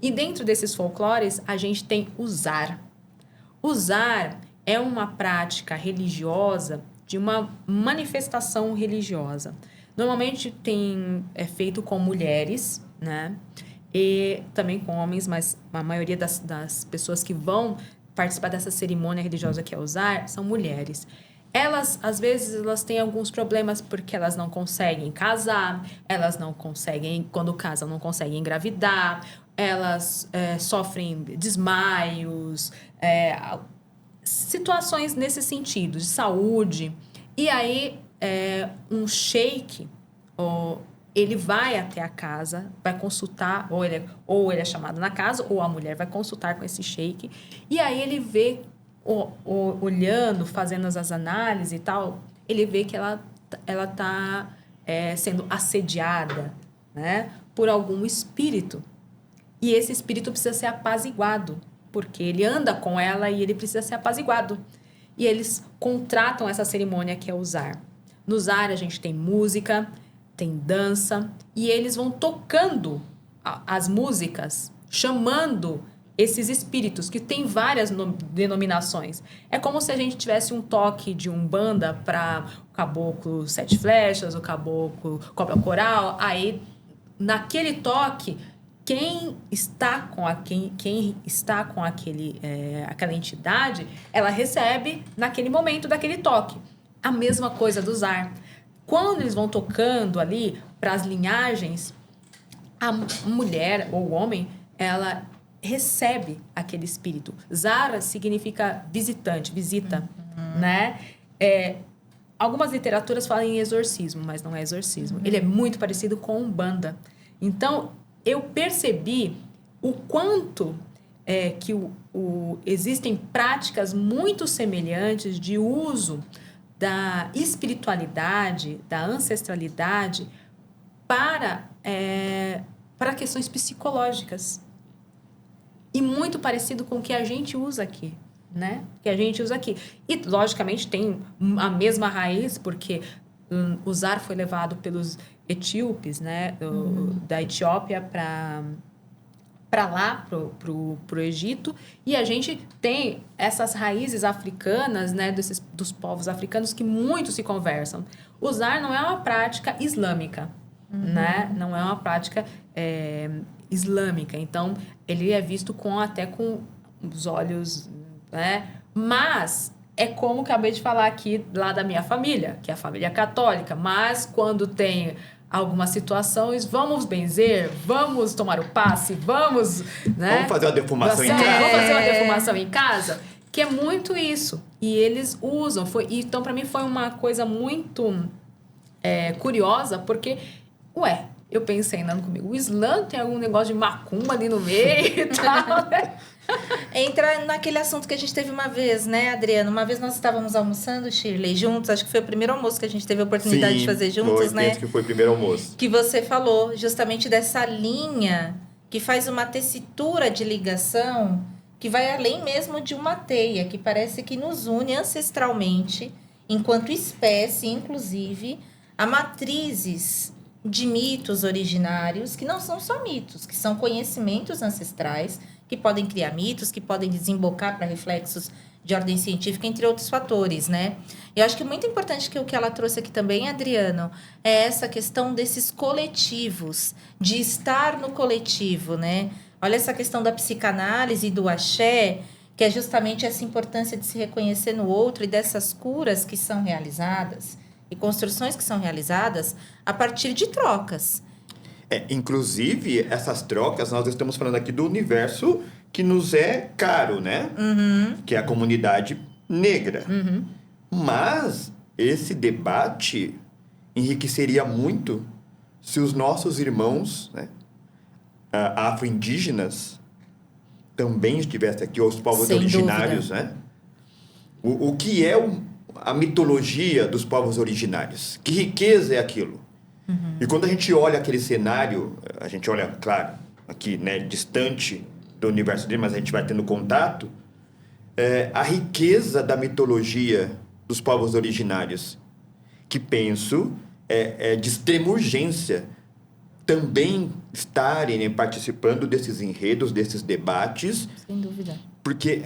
E dentro desses folclores, a gente tem o zar. O zar é uma prática religiosa de uma manifestação religiosa. Normalmente é feito com mulheres, né? E também com homens, mas a maioria das pessoas que vão participar dessa cerimônia religiosa que é o zar são mulheres. Elas, às vezes, elas têm alguns problemas porque elas não conseguem casar, elas não conseguem, quando casam, não conseguem engravidar, elas sofrem desmaios, situações nesse sentido, de saúde. E aí, um sheik, ele vai até a casa, vai consultar, ou ele é chamado na casa, ou a mulher vai consultar com esse sheik, e aí ele vê, olhando, fazendo as análises e tal, ele vê que ela está sendo assediada, né, por algum espírito. E esse espírito precisa ser apaziguado, porque ele anda com ela e ele precisa ser apaziguado. E eles contratam essa cerimônia que é o zar. No zar a gente tem música, tem dança, e eles vão tocando as músicas, chamando esses espíritos, que tem várias denominações. É como se a gente tivesse um toque de umbanda para o caboclo 7 flechas, o caboclo cobra coral. Aí, naquele toque, quem está com aquela entidade, ela recebe naquele momento daquele toque. A mesma coisa do zar. Quando eles vão tocando ali para as linhagens, a mulher ou o homem, ela recebe aquele espírito. Zara significa visitante, visita, né? Algumas literaturas falam em exorcismo, mas não é exorcismo. Ele é muito parecido com Umbanda. Então, eu percebi o quanto que existem práticas muito semelhantes de uso da espiritualidade, da ancestralidade para questões psicológicas. E muito parecido com o que a gente usa aqui, né? E, logicamente, tem a mesma raiz, porque o zar foi levado pelos etíopes, né? Da Etiópia para lá, pro Egito. E a gente tem essas raízes africanas, né? Dos povos africanos que muito se conversam. O zar não é uma prática islâmica, né? Não é uma prática islâmica. Então, ele é visto até com os olhos, né? Mas é como acabei de falar aqui lá da minha família, que é a família católica. Mas quando tem algumas situações, vamos benzer, vamos tomar o passe, vamos, né? Vamos fazer uma defumação em casa. Vamos fazer uma defumação em casa, que é muito isso. E eles usam. Então, para mim, foi uma coisa muito curiosa, porque, eu pensei andando comigo, o Islã tem algum negócio de macumba ali no meio e tal, né? Entra naquele assunto que a gente teve uma vez, né, Adriano? Uma vez nós estávamos almoçando, Shirley, juntos. Acho que foi o primeiro almoço que a gente teve a oportunidade de fazer juntos, né? Que foi o primeiro almoço. Que você falou justamente dessa linha que faz uma tessitura de ligação que vai além mesmo de uma teia, que parece que nos une ancestralmente, enquanto espécie, inclusive, a matrizes de mitos originários, que não são só mitos, que são conhecimentos ancestrais, que podem criar mitos, que podem desembocar para reflexos de ordem científica, entre outros fatores, né? Eu acho que é muito importante que o que ela trouxe aqui também, Adriano, é essa questão desses coletivos, de estar no coletivo, né? Olha essa questão da psicanálise e do axé, que é justamente essa importância de se reconhecer no outro e dessas curas que são realizadas e construções que são realizadas a partir de trocas. Inclusive, essas trocas, nós estamos falando aqui do universo que nos é caro, né? Que é a comunidade negra. Mas esse debate enriqueceria muito se os nossos irmãos, né, afro-indígenas também estivessem aqui, ou os povos Sem originários, dúvida. né? O que é a mitologia dos povos originários? Que riqueza é aquilo? E quando a gente olha aquele cenário, a gente olha, claro, aqui, né, distante do universo dele, mas a gente vai tendo contato, a riqueza da mitologia dos povos originários, que penso de extrema urgência também estarem, né, participando desses enredos, desses debates, Sem dúvida. porque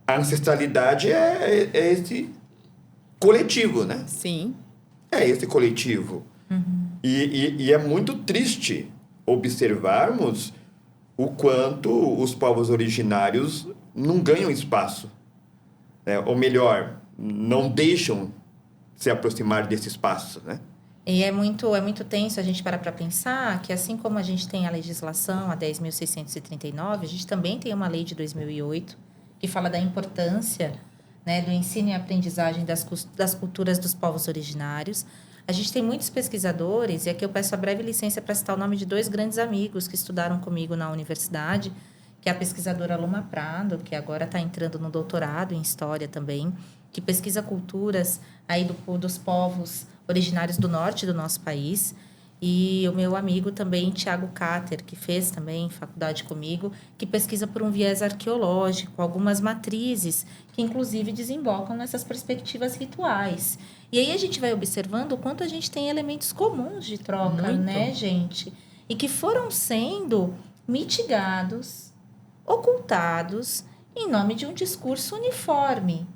a ancestralidade é esse coletivo, né? Sim. É esse coletivo. E é muito triste observarmos o quanto os povos originários não ganham espaço, né? Ou melhor, não deixam se aproximar desse espaço, né? E é muito tenso a gente parar para pensar que, assim como a gente tem a legislação, a 10.639, a gente também tem uma lei de 2008 que fala da importância, né, do ensino e aprendizagem das culturas dos povos originários. A gente tem muitos pesquisadores, e aqui eu peço a breve licença para citar o nome de 2 grandes amigos que estudaram comigo na universidade, que é a pesquisadora Luma Prado, que agora está entrando no doutorado em História também, que pesquisa culturas aí dos povos originários do norte do nosso país, e o meu amigo também, Tiago Cáter, que fez também faculdade comigo, que pesquisa por um viés arqueológico, algumas matrizes que inclusive desembocam nessas perspectivas rituais. E aí a gente vai observando o quanto a gente tem elementos comuns de troca, Muito. né, gente? E que foram sendo mitigados, ocultados, em nome de um discurso uniforme,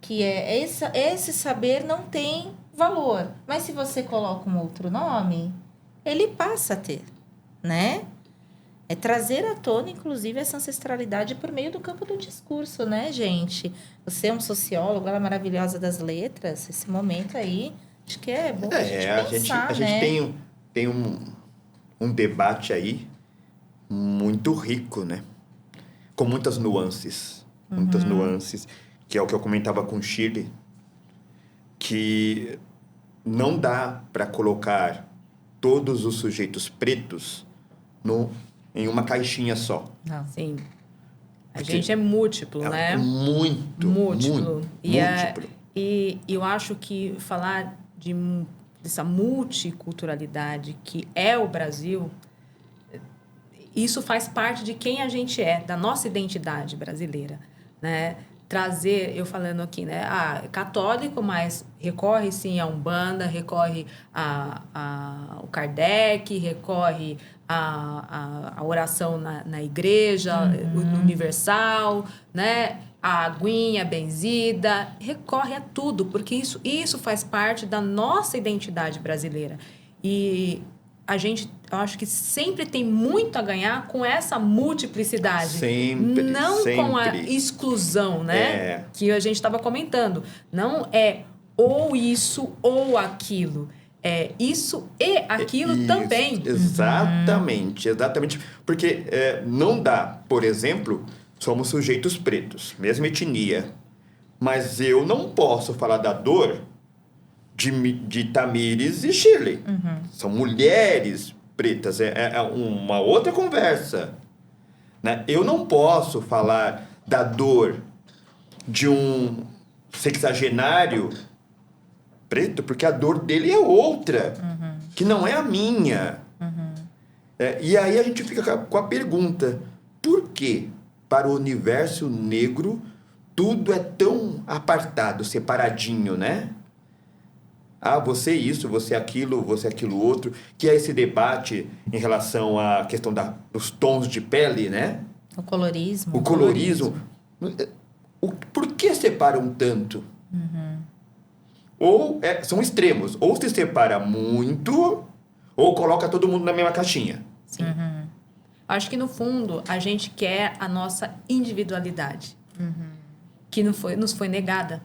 que esse saber não tem valor. Mas se você coloca um outro nome, ele passa a ter, né? É trazer à tona, inclusive, essa ancestralidade por meio do campo do discurso, né, gente? Você é um sociólogo, ela é maravilhosa das letras, esse momento aí, acho que é bom a gente pensar, a gente tem um debate aí muito rico, né? Com muitas nuances. Muitas nuances, que é o que eu comentava com o Shirley, que não dá para colocar todos os sujeitos pretos em uma caixinha só. Não. Sim. A Porque gente é múltiplo, né? Múltiplo. Múltiplo. Múltiplo. E eu acho que falar dessa multiculturalidade que é o Brasil, isso faz parte de quem a gente é, da nossa identidade brasileira, né? Trazer, eu falando aqui, né? Católico, mas recorre sim a Umbanda, recorre ao Kardec, recorre a oração na igreja universal, né? A aguinha benzida, recorre a tudo, porque isso faz parte da nossa identidade brasileira. E eu acho que sempre tem muito a ganhar com essa multiplicidade. Sempre, não sempre. Com a exclusão, né? Que a gente estava comentando. Não é ou isso ou aquilo. É isso e aquilo Isso, também. Exatamente, exatamente. Porque não dá, por exemplo, somos sujeitos pretos, mesma etnia. Mas eu não posso falar da dor de Tamires e Shirley. São mulheres pretas, é uma outra conversa, né? Eu não posso falar da dor de um sexagenário preto, porque a dor dele é outra, que não é a minha. E aí a gente fica com a pergunta, por que para o universo negro tudo é tão apartado, separadinho, né? Você isso, você aquilo outro, que é esse debate em relação à questão dos tons de pele, né? O colorismo. O colorismo. Por que separam tanto? Ou são extremos, ou se separa muito, ou coloca todo mundo na mesma caixinha. Sim. Acho que, no fundo, a gente quer a nossa individualidade, que nos foi negada.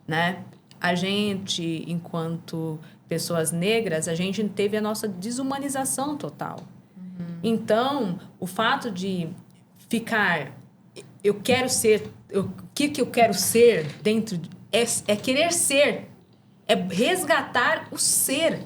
Né? A gente, enquanto pessoas negras, a gente teve a nossa desumanização total. Então, o fato de ficar... Eu quero ser... O que eu quero ser dentro... É querer ser. É resgatar o ser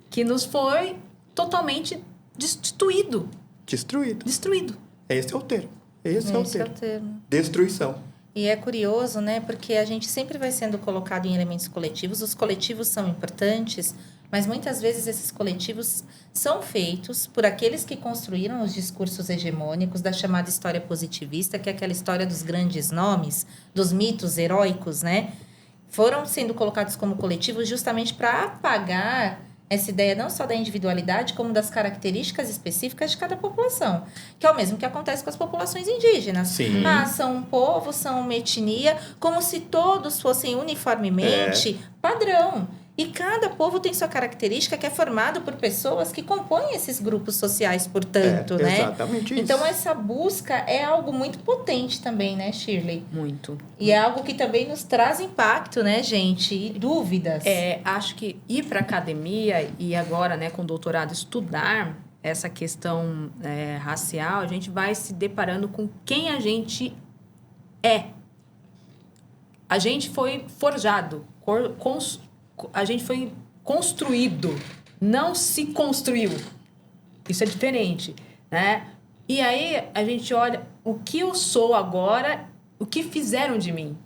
que nos foi totalmente destruído. Destruído. Esse é o termo. Esse é o termo. Destruição. E é curioso, né? Porque a gente sempre vai sendo colocado em elementos coletivos. Os coletivos são importantes, mas muitas vezes esses coletivos são feitos por aqueles que construíram os discursos hegemônicos da chamada história positivista, que é aquela história dos grandes nomes, dos mitos heróicos, né? Foram sendo colocados como coletivos justamente para apagar essa ideia não só da individualidade, como das características específicas de cada população. Que é o mesmo que acontece com as populações indígenas. Sim. São um povo, são uma etnia, como se todos fossem uniformemente padrão. E cada povo tem sua característica, que é formado por pessoas que compõem esses grupos sociais, portanto, né? Exatamente isso. Então, essa busca é algo muito potente também, né, Shirley? Muito. E é algo que também nos traz impacto, né, gente? E dúvidas. Acho que ir para a academia e agora, né, com o doutorado, estudar essa questão racial, a gente vai se deparando com quem a gente é. A gente foi forjado, a gente foi construído, não se construiu. Isso é diferente, né? E aí a gente olha o que eu sou agora, o que fizeram de mim.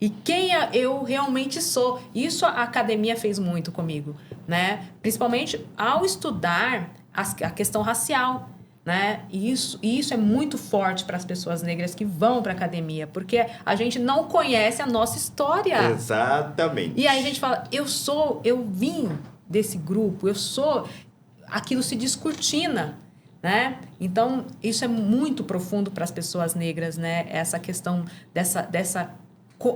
E quem eu realmente sou. Isso a academia fez muito comigo, né? Principalmente ao estudar a questão racial, né? E isso é muito forte para as pessoas negras que vão para a academia, porque a gente não conhece a nossa história. Exatamente. E aí a gente fala, eu vim desse grupo, aquilo se descortina, né? Então, isso é muito profundo para as pessoas negras, né? Essa questão dessa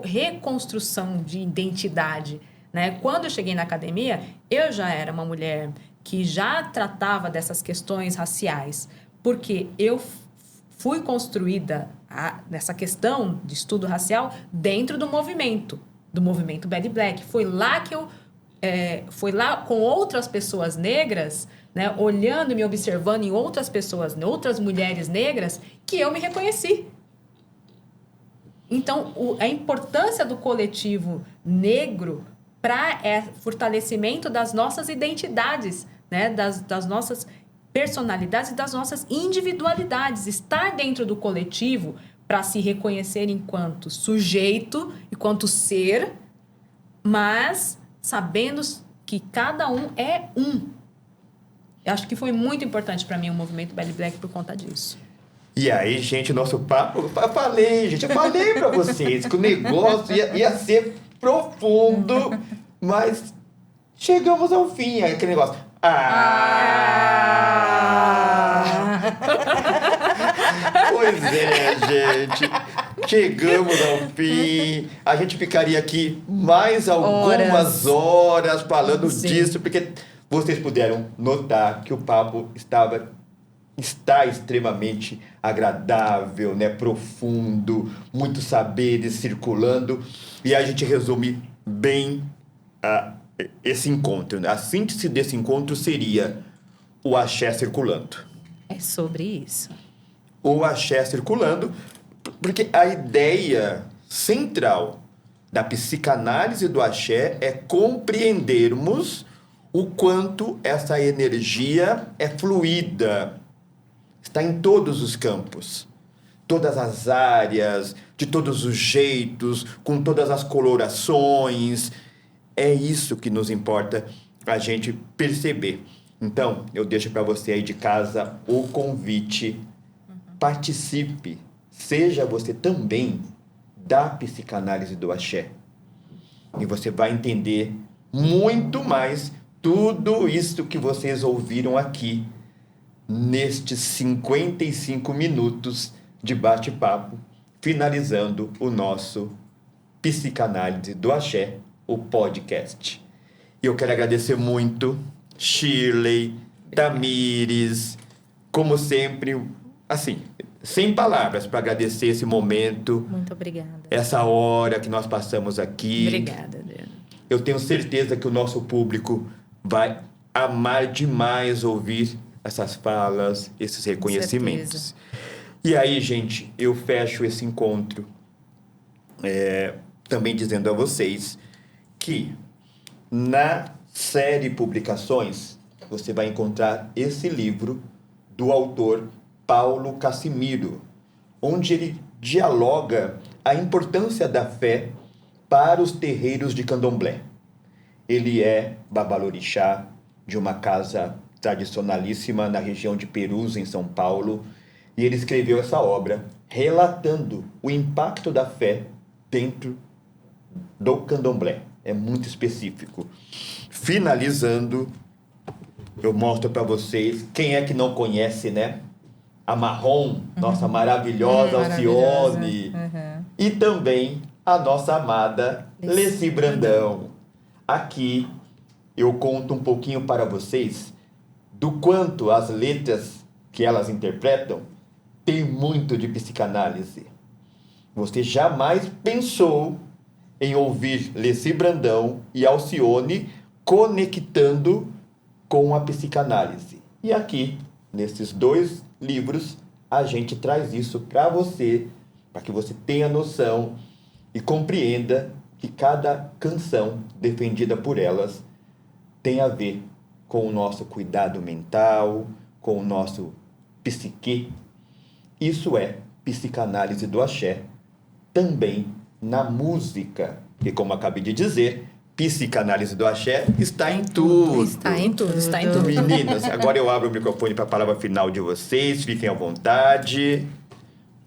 reconstrução de identidade, né? Quando eu cheguei na academia, eu já era uma mulher que já tratava dessas questões raciais, porque eu fui construída nessa questão de estudo racial dentro do movimento Bad Black. Foi lá que foi lá com outras pessoas negras, né, olhando e me observando em outras pessoas, outras mulheres negras, que eu me reconheci. Então, a importância do coletivo negro para fortalecimento das nossas identidades, né, das nossas personalidades e das nossas individualidades. Estar dentro do coletivo para se reconhecer enquanto sujeito, enquanto ser, mas sabendo que cada um é um. Eu acho que foi muito importante para mim o movimento Bad Black por conta disso. E aí, gente, nosso papo... Eu falei para vocês que o negócio ia ser profundo, mas chegamos ao fim. Aí aquele negócio... Pois é, gente. Chegamos ao fim. A gente ficaria aqui mais algumas horas falando disso, porque vocês puderam notar que o papo está extremamente agradável, né? Profundo, muitos saberes circulando. E a gente resume bem esse encontro, né? A síntese desse encontro seria o axé circulando. É sobre isso. O axé circulando, porque a ideia central da psicanálise do axé é compreendermos o quanto essa energia é fluida, está em todos os campos, todas as áreas, de todos os jeitos, com todas as colorações. É isso que nos importa a gente perceber. Então, eu deixo para você aí de casa o convite. Participe, seja você também da psicanálise do axé. E você vai entender muito mais tudo isso que vocês ouviram aqui nestes 55 minutos de bate-papo, finalizando o nosso Psicanálise do Axé, o podcast. E eu quero agradecer muito, Shirley, Tamires, como sempre, assim, sem palavras para agradecer esse momento. Muito obrigada. Essa hora que nós passamos aqui. Obrigada, Adriana. Eu tenho certeza que o nosso público vai amar demais ouvir essas falas, esses reconhecimentos. E aí, gente, eu fecho esse encontro também dizendo a vocês que na série Publicações você vai encontrar esse livro do autor Paulo Cassimiro, onde ele dialoga a importância da fé para os terreiros de candomblé. Ele é babalorixá de uma casa tradicionalíssima na região de Perus, em São Paulo, e ele escreveu essa obra relatando o impacto da fé dentro do candomblé. É muito específico. Finalizando, eu mostro para vocês, quem é que não conhece, né? A Marrom, nossa maravilhosa Alcione, e também a nossa amada Leci Brandão. Aqui eu conto um pouquinho para vocês do quanto as letras que elas interpretam têm muito de psicanálise. Você jamais pensou em ouvir Leci Brandão e Alcione conectando com a psicanálise. E aqui, nesses 2 livros, a gente traz isso para você, para que você tenha noção e compreenda que cada canção defendida por elas tem a ver com o nosso cuidado mental, com o nosso psique. Isso é psicanálise do axé, também na música. E como acabei de dizer, psicanálise do axé está em tudo. Está em tudo. Está em tudo. Meninas, agora eu abro o microfone para a palavra final de vocês. Fiquem à vontade.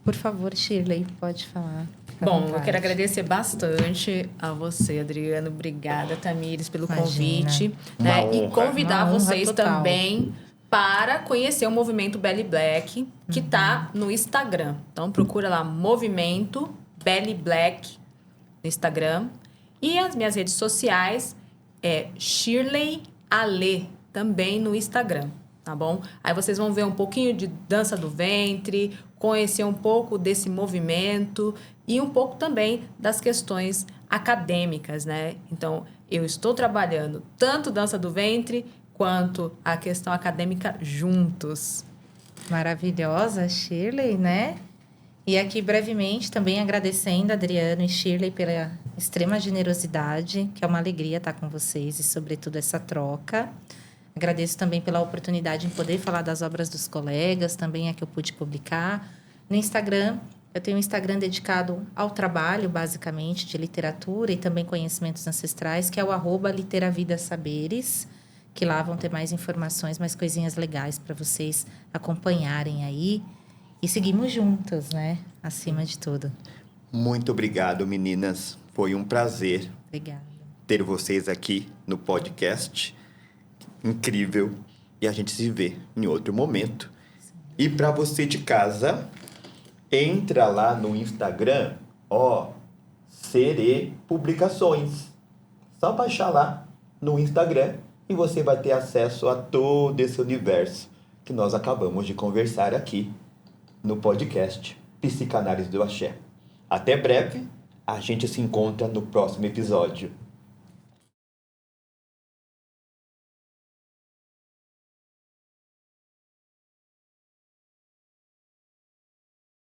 Por favor, Shirley, pode falar. Bom, eu quero agradecer bastante a você, Adriano. Obrigada, Tamires, pelo convite. Né? E convidar vocês também para conhecer o Movimento Belly Black, que está no Instagram. Então, procura lá, Movimento Belly Black no Instagram. E as minhas redes sociais é Shirley Ale, também no Instagram, tá bom? Aí vocês vão ver um pouquinho de dança do ventre, conhecer um pouco desse movimento e um pouco também das questões acadêmicas, né? Então, eu estou trabalhando tanto dança do ventre quanto a questão acadêmica juntos. Maravilhosa, Shirley, né? E aqui, brevemente, também agradecendo a Adriano e Shirley pela extrema generosidade, que é uma alegria estar com vocês e, sobretudo, essa troca. Agradeço também pela oportunidade em poder falar das obras dos colegas, também a que eu pude publicar. No Instagram, eu tenho um Instagram dedicado ao trabalho, basicamente, de literatura e também conhecimentos ancestrais, que é o @literavidasaberes, que lá vão ter mais informações, mais coisinhas legais para vocês acompanharem aí. E seguimos juntas, né? Acima de tudo. Muito obrigado, meninas. Foi um prazer Obrigada. ter vocês aqui no podcast. Incrível. E a gente se vê em outro momento. Sim. E para você de casa, entra lá no Instagram, Serê Publicações. Só baixar lá no Instagram e você vai ter acesso a todo esse universo que nós acabamos de conversar aqui no podcast Psicanálise do Axé. Até breve, a gente se encontra no próximo episódio.